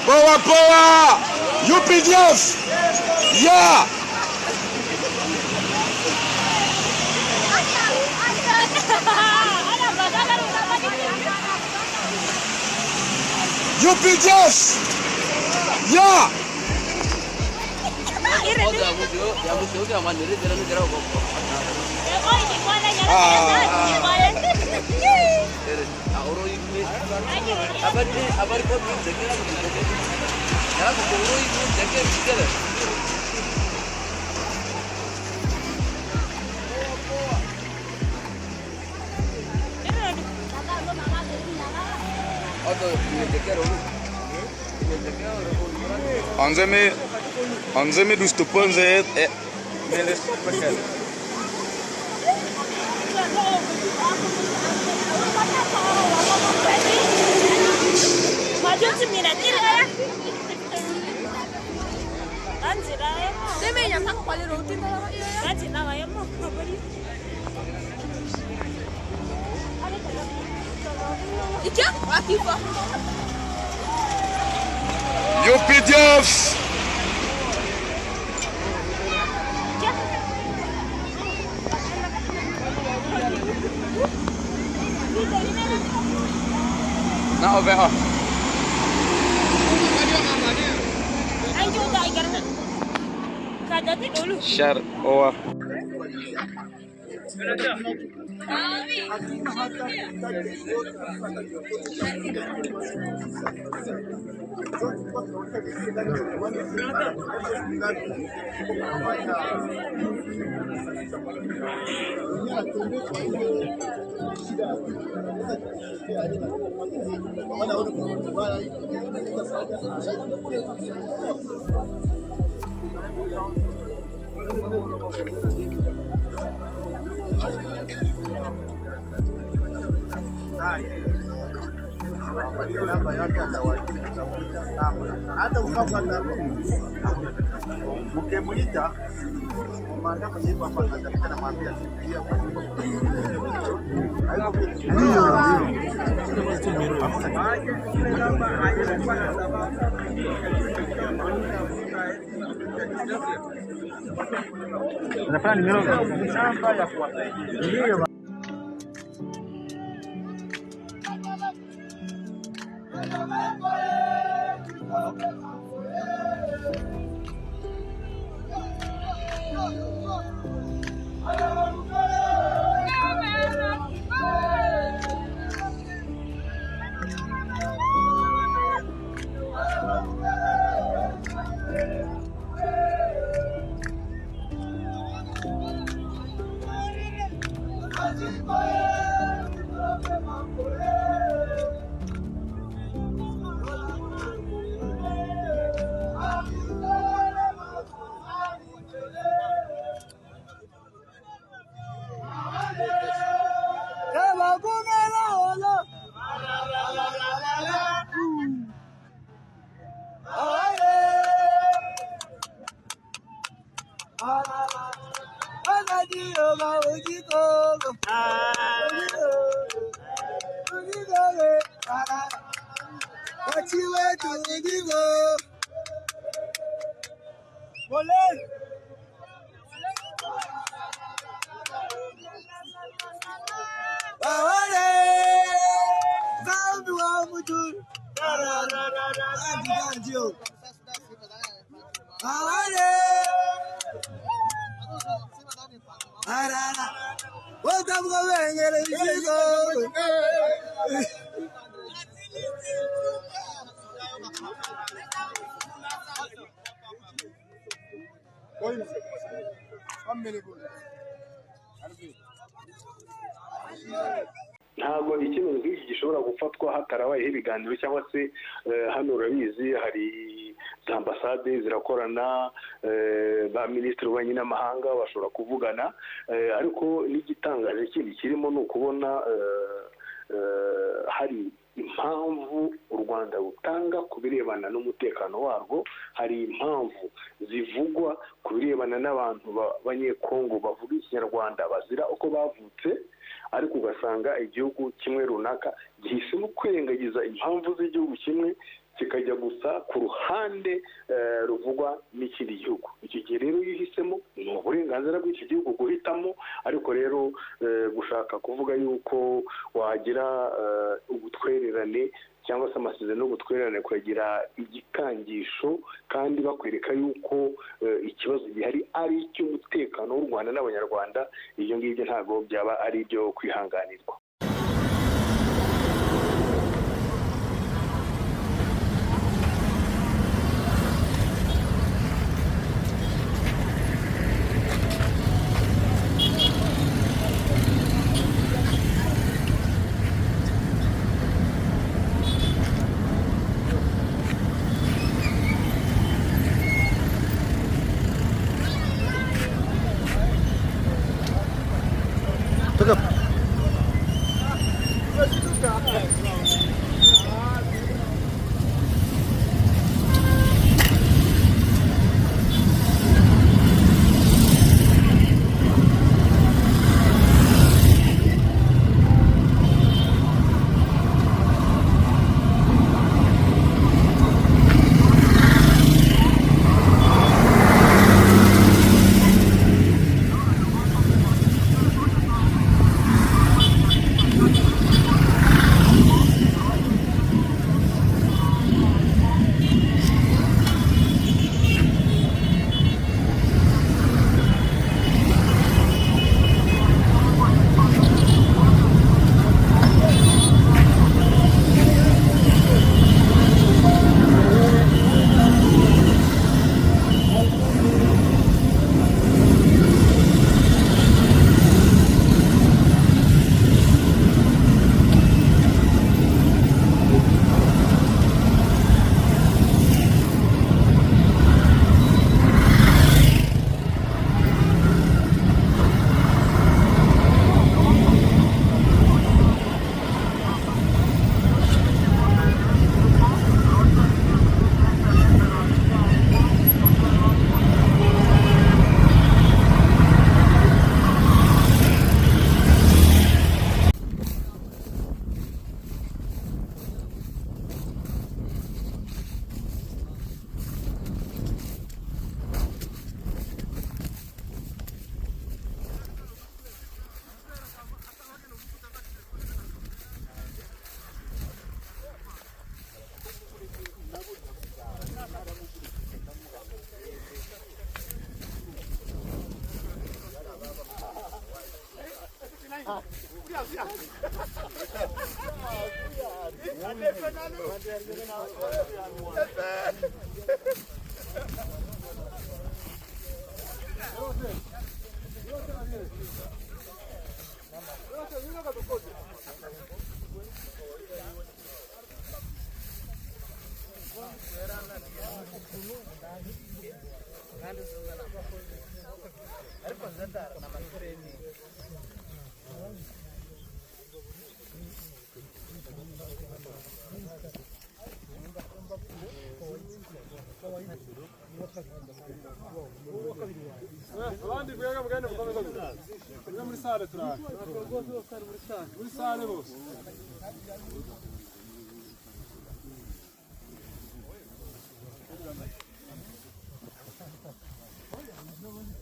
Power, power! UPDF! Yeah! UPDF! Yeah! Anzeme dus tupan zet meles pakai. Maju sembilan ini ya. Lanjut aja. Sebenarnya tak paling rutin lah ya. Lanjut lah ya mau. Ikan lagi pak. UPDF! Nah, oke oh. Ayo udah ikan. Kadati dulu. Share oh. Hata ukapata ukimuita manda mwenyewe hapa atakuta na mwambia pia ndio ntabwo ikintu nk'iki gishobora gufatwa hatarabayeho ibiganiro cyangwa se hano urabizi hari za ambasade zirakorana ba minisitiri w'ububanyi n'amahanga bashobora kuvugana ariko n'igitangaje kindi kirimo ni ukubona hari impamvu u Rwanda rutanga ku birebana n'umutekano warwo, hari impamvu zivugwa ku birebana n'abantu b'abanyekongo bavuga ikinyarwanda bazira uko bavutse, ariko ugasanga igihugu kimwe runaka gihisemo kwirengagiza impamvu z'igihugu kimwe kikajya gusa ku ruhande ruvugwa n'ikindi gihugu. Icyo gihe rero iyo uhisemo ni uburenganzira bw'iki gihugu guhitamo, ariko rero gushaka kuvuga yuko wagira ubutwererane cyangwa se amasezerano y'ubutwererane kugira igikangisho kandi bakwereka yuko ikibazo gihari ari icy'umutekano w'u Rwanda n'Abanyarwanda, ibyo ngibyo ntabwo byaba ari ibyo kwihanganirwa. abandi bwega mugende mukomeza kujya muri sale turaje muri sale bose